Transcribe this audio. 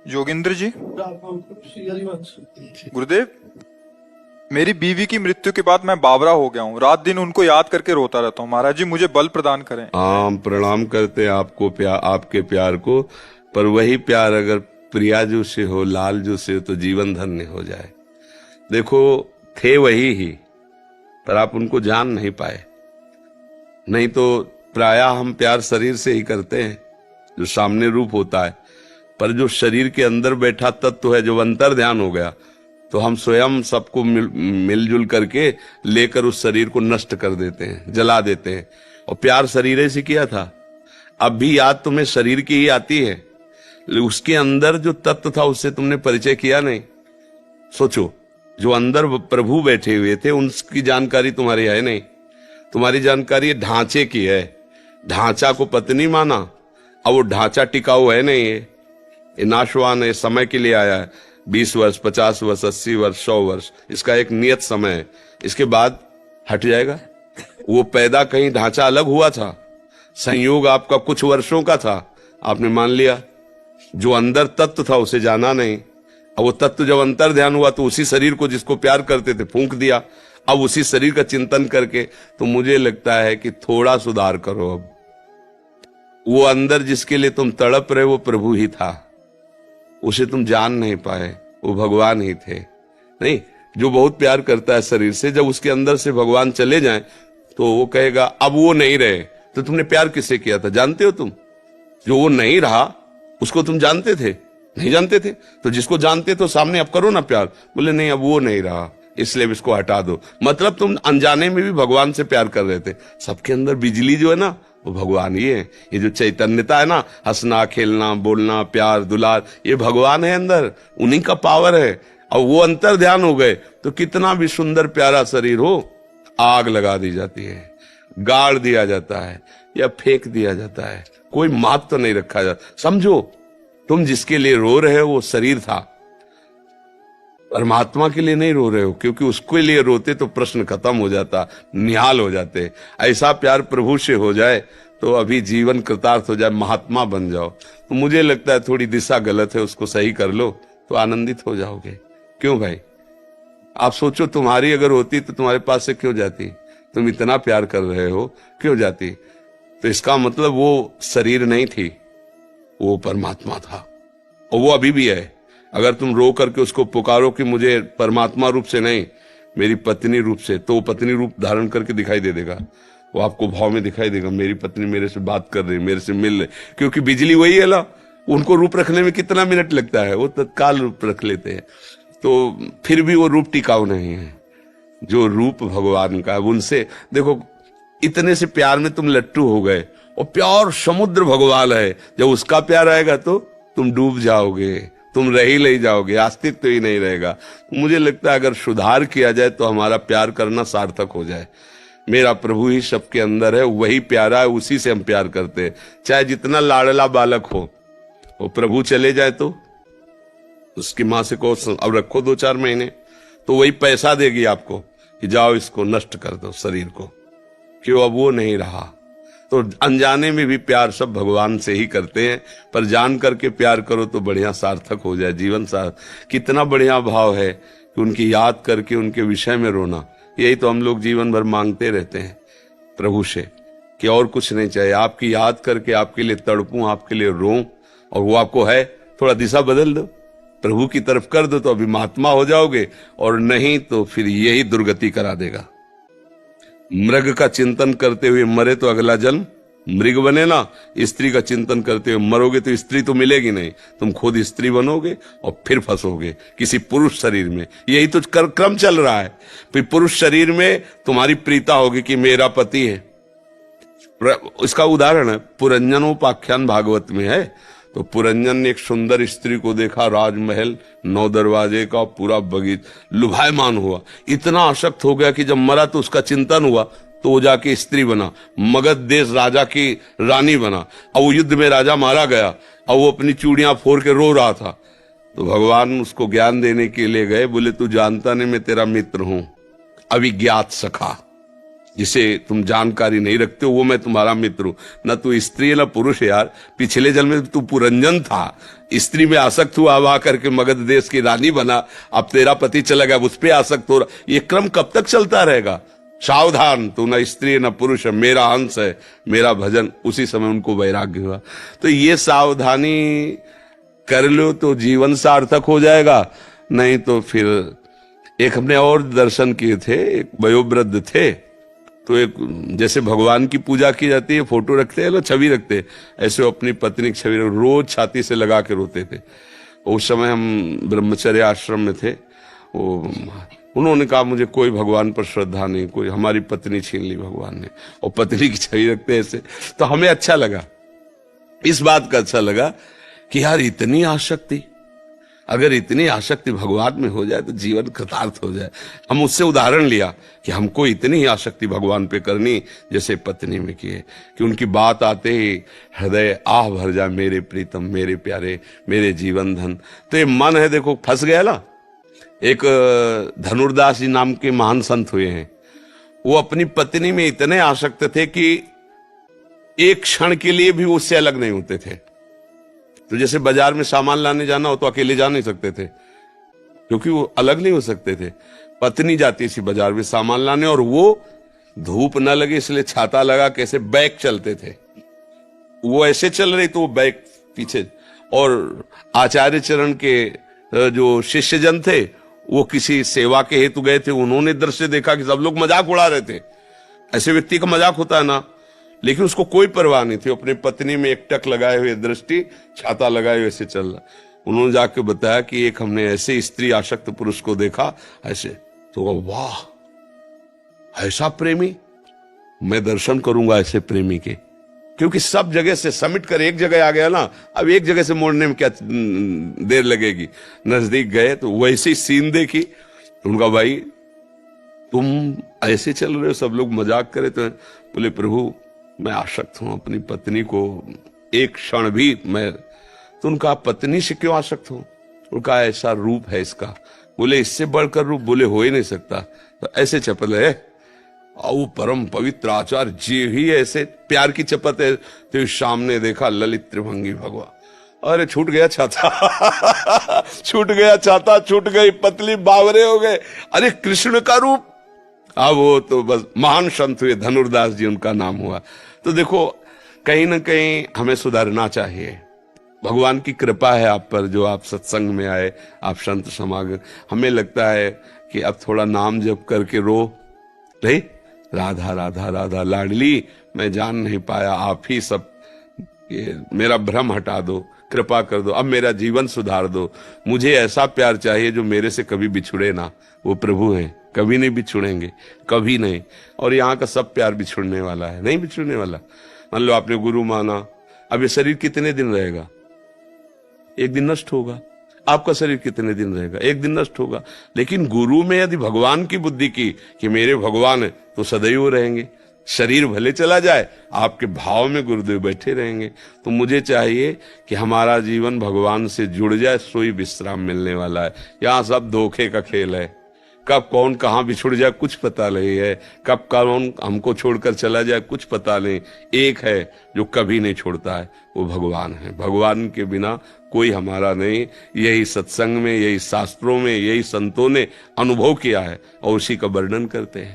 जोगिंद्र जी, गुरुदेव, मेरी बीवी की मृत्यु के बाद मैं बावरा हो गया हूँ। रात दिन उनको याद करके रोता रहता हूँ। महाराज जी, मुझे बल प्रदान करें। हम प्रणाम करते हैं आपको, प्यार, आपके प्यार को। पर वही प्यार अगर प्रियाजू से हो, लालजू से हो, तो जीवन धन्य हो जाए। देखो, थे वही ही, पर आप उनको जान नहीं पाए। नहीं तो प्रायः हम प्यार शरीर से ही करते हैं, जो सामने रूप होता है। पर जो शरीर के अंदर बैठा तत्व है, जो अंतर ध्यान हो गया, तो हम स्वयं सबको मिलजुल करके लेकर उस शरीर को नष्ट कर देते हैं, जला देते हैं। और प्यार शरीर से किया था। अब भी याद तुम्हें शरीर की ही आती है, उसके अंदर जो तत्व था उससे तुमने परिचय किया नहीं। सोचो, जो अंदर प्रभु बैठे हुए थे उनकी जानकारी तुम्हारी है नहीं। तुम्हारी जानकारी ढांचे की है। ढांचा को पत्नी माना, अब वो ढांचा टिकाऊ है नहीं। ये नाशवान है, समय के लिए आया है। 20 वर्ष, 50 वर्ष, 80 वर्ष, 100 वर्ष, इसका एक नियत समय है। इसके बाद हट जाएगा। वो पैदा कहीं ढांचा अलग हुआ था, संयोग आपका कुछ वर्षों का था, आपने मान लिया। जो अंदर तत्व था उसे जाना नहीं। अब वो तत्व जब अंतर ध्यान हुआ तो उसी शरीर को जिसको प्यार करते थे फूंक दिया। अब उसी शरीर का चिंतन करके तो मुझे लगता है कि थोड़ा सुधार करो। अब वो अंदर जिसके लिए तुम तड़प रहे वो प्रभु ही था, उसे तुम जान नहीं पाए, वो भगवान ही थे। नहीं, जो बहुत प्यार करता है शरीर से, जब उसके अंदर से भगवान चले जाएं तो वो कहेगा अब वो नहीं रहे। तो तुमने प्यार किससे किया था जानते हो तुम? जो वो नहीं रहा उसको तुम जानते थे? नहीं जानते थे। तो जिसको जानते तो सामने अब करो ना प्यार। बोले नहीं, अब वो नहीं रहा, इसलिए इसको हटा दो। मतलब तुम अनजाने में भी भगवान से प्यार कर रहे थे। सबके अंदर बिजली जो है ना, वो भगवान ही है। ये जो चैतन्यता है ना, हंसना, खेलना, बोलना, प्यार, दुलार, ये भगवान है अंदर, उन्हीं का पावर है। और वो अंतर ध्यान हो गए तो कितना भी सुंदर प्यारा शरीर हो, आग लगा दी जाती है, गाड़ दिया जाता है या फेंक दिया जाता है। कोई माप तो नहीं रखा जाता। समझो, तुम जिसके लिए रो रहे हो वो शरीर था, परमात्मा के लिए नहीं रो रहे हो। क्योंकि उसके लिए रोते तो प्रश्न खत्म हो जाता, निहाल हो जाते। ऐसा प्यार प्रभु से हो जाए तो अभी जीवन कृतार्थ हो जाए, महात्मा बन जाओ। तो मुझे लगता है थोड़ी दिशा गलत है, उसको सही कर लो तो आनंदित हो जाओगे। क्यों भाई? आप सोचो, तुम्हारी अगर होती तो तुम्हारे पास से क्यों जाती? तुम इतना प्यार कर रहे हो, क्यों जाती? तो इसका मतलब वो शरीर नहीं थी, वो परमात्मा था। और वो अभी भी है। अगर तुम रो करके उसको पुकारो कि मुझे परमात्मा रूप से नहीं, मेरी पत्नी रूप से, तो वो पत्नी रूप धारण करके दिखाई दे देगा। वो आपको भाव में दिखाई देगा, मेरी पत्नी मेरे से बात कर रही, मेरे से मिल रही। क्योंकि बिजली वही है ना, उनको रूप रखने में कितना मिनट लगता है, वो तत्काल रूप रख लेते हैं। तो फिर भी वो रूप टिकाऊ नहीं है। जो रूप भगवान का है उनसे देखो, इतने से प्यार में तुम लट्टू हो गए। और प्यार समुद्र भगवान है, जब उसका प्यार आएगा तो तुम डूब जाओगे, तुम रह ही नहीं जाओगे, अस्तित्व तो ही नहीं रहेगा। मुझे लगता है अगर सुधार किया जाए तो हमारा प्यार करना सार्थक हो जाए। मेरा प्रभु ही सबके अंदर है, वही प्यारा है, उसी से हम प्यार करते हैं। चाहे जितना लाडला बालक हो, वो प्रभु चले जाए तो उसकी माँ से कहो अब रखो 2-4 महीने, तो वही पैसा देगी आपको कि जाओ इसको नष्ट कर दो शरीर को। क्यों? अब वो नहीं रहा। तो अनजाने में भी प्यार सब भगवान से ही करते हैं, पर जान करके प्यार करो तो बढ़िया सार्थक हो जाए जीवन। सार्थक कितना बढ़िया भाव है कि उनकी याद करके उनके विषय में रोना। यही तो हम लोग जीवन भर मांगते रहते हैं प्रभु से कि और कुछ नहीं चाहिए। आपकी याद करके आपके लिए तड़पूं, आपके लिए रोऊं, और वो आपको है। थोड़ा दिशा बदल दो, प्रभु की तरफ कर दो तो अभी महात्मा हो जाओगे, और नहीं तो फिर यही दुर्गति करा देगा। मृग का चिंतन करते हुए मरे तो अगला जन्म मृग बने ना। स्त्री का चिंतन करते हुए मरोगे तो स्त्री तो मिलेगी नहीं, तुम खुद स्त्री बनोगे और फिर फंसोगे किसी पुरुष शरीर में। यही तो क्रम चल रहा है। फिर पुरुष शरीर में तुम्हारी प्रीता होगी कि मेरा पति है। इसका उदाहरण है पुरंजनोपाख्यान भागवत में है। तो पुरंजन ने एक सुंदर स्त्री को देखा, राजमहल 9 दरवाजे का, पूरा बगीचा, लुभायमान हुआ, इतना आसक्त हो गया कि जब मरा तो उसका चिंतन हुआ तो वो जाके स्त्री बना, मगध देश राजा की रानी बना। अब वो युद्ध में राजा मारा गया, अब वो अपनी चूड़ियां फोड़ के रो रहा था। तो भगवान उसको ज्ञान देने के लिए गए, बोले तू जानता नहीं मैं तेरा मित्र हूं, अविज्ञात सखा। जिसे तुम जानकारी नहीं रखते हो वो मैं तुम्हारा मित्र हूं। न तू स्त्री है न पुरुष है यार, पिछले जन्म में तू पुरंजन था, स्त्री में आसक्त हुआ, अब आकर के मगध देश की रानी बना, अब तेरा पति चला गया, उस पे आसक्त हो रहा। ये क्रम कब तक चलता रहेगा? सावधान, तू न स्त्री है न पुरुष है, मेरा अंश है, मेरा भजन। उसी समय उनको वैराग्य हुआ। तो ये सावधानी कर लो तो जीवन सार्थक हो जाएगा, नहीं तो फिर एक हमने और दर्शन किए थे, एक वयोवृद्ध थे, तो एक जैसे भगवान की पूजा की जाती है, फोटो रखते हैं ना, छवि रखते हैं, ऐसे वो अपनी पत्नी की छवि रोज छाती से लगा के रोते थे। उस समय हम ब्रह्मचर्य आश्रम में थे। वो उन्होंने कहा मुझे कोई भगवान पर श्रद्धा नहीं, कोई, हमारी पत्नी छीन ली भगवान ने, और पत्नी की छवि रखते ऐसे। तो हमें अच्छा लगा, इस बात का अच्छा लगा कि यार इतनी आसक्ति, अगर इतनी आसक्ति भगवान में हो जाए तो जीवन कृतार्थ हो जाए। हम उससे उदाहरण लिया कि हमको इतनी ही आसक्ति भगवान पे करनी जैसे पत्नी में की है, कि उनकी बात आते ही हृदय आह भर जाए, मेरे प्रीतम, मेरे प्यारे, मेरे जीवन धन। तो ये मन है, देखो फंस गया ना। एक धनुर्दास जी नाम के महान संत हुए हैं, वो अपनी पत्नी में इतने आसक्त थे कि एक क्षण के लिए भी उससे अलग नहीं होते थे। तो जैसे बाजार में सामान लाने जाना हो तो अकेले जा नहीं सकते थे, क्योंकि वो अलग नहीं हो सकते थे। पत्नी जाती थी बाजार में सामान लाने, और वो धूप न लगे इसलिए छाता लगा कैसे बैक चलते थे। वो ऐसे चल रही तो वो बैक पीछे। और आचार्य चरण के जो शिष्यजन थे वो किसी सेवा के हेतु गए थे, उन्होंने दृश्य देखा कि सब लोग मजाक उड़ा रहे थे। ऐसे व्यक्ति का मजाक होता है ना, लेकिन उसको कोई परवाह नहीं थी, अपनी पत्नी में एक टक लगाए हुए दृष्टि, छाता लगाए हुए ऐसे चल रहा। उन्होंने जाके बताया कि एक हमने ऐसे स्त्री आसक्त पुरुष को देखा ऐसे। तो वाह, ऐसा प्रेमी, मैं दर्शन करूंगा ऐसे प्रेमी के। क्योंकि सब जगह से समिट कर एक जगह आ गया ना, अब एक जगह से मोड़ने में क्या देर लगेगी। नजदीक गए तो वैसी सीन देखी, उनका भाई तुम ऐसे चल रहे हो, सब लोग मजाक करे। तो बोले प्रभु मैं आसक्त हूं अपनी पत्नी को, एक क्षण भी मैं। तो उनका पत्नी से क्यों आसक्त हो? उनका ऐसा रूप है इसका। बोले इससे बढ़कर रूप बोले हो ही नहीं सकता। तो ऐसे चपल है, आओ परम पवित्र आचार्य जी ही ऐसे प्यार की चपत है। तो सामने देखा ललित त्रिभंगी भगवान, अरे छूट गया छाता छूट गया छाता, छूट गई पतली, बावरे हो गए। अरे कृष्ण का रूप। अब वो तो बस महान संत हुए, धनुर्दास जी उनका नाम हुआ। तो देखो कहीं ना कहीं हमें सुधरना चाहिए। भगवान की कृपा है आप पर, जो आप सत्संग में आए, आप संत समागम। हमें लगता है कि अब थोड़ा नाम जप करके रो नहीं, राधा राधा राधा लाडली, मैं जान नहीं पाया, आप ही सब, ये मेरा भ्रम हटा दो, कृपा कर दो, अब मेरा जीवन सुधार दो। मुझे ऐसा प्यार चाहिए जो मेरे से कभी बिछुड़े ना। वो प्रभु हैं, कभी नहीं बिछुड़ेंगे, कभी नहीं। और यहाँ का सब प्यार बिछुड़ने वाला है, नहीं बिछुड़ने वाला। मान लो आपने गुरु माना, अब ये शरीर कितने दिन रहेगा? एक दिन नष्ट होगा। आपका शरीर कितने दिन रहेगा? एक दिन नष्ट होगा। लेकिन गुरु में यदि भगवान की बुद्धि की कि मेरे भगवान है, तो सदैव रहेंगे। शरीर भले चला जाए, आपके भाव में गुरुदेव बैठे रहेंगे। तो मुझे चाहिए कि हमारा जीवन भगवान से जुड़ जाए, सोई विश्राम मिलने वाला है। यहाँ सब धोखे का खेल है, कब कौन कहाँ बिछुड़ जाए कुछ पता नहीं है, कब कौन हमको छोड़कर चला जाए कुछ पता नहीं। एक है जो कभी नहीं छोड़ता है, वो भगवान है। भगवान के बिना कोई हमारा नहीं। यही सत्संग में, यही शास्त्रों में, यही संतों ने अनुभव किया है और उसी का वर्णन करते हैं।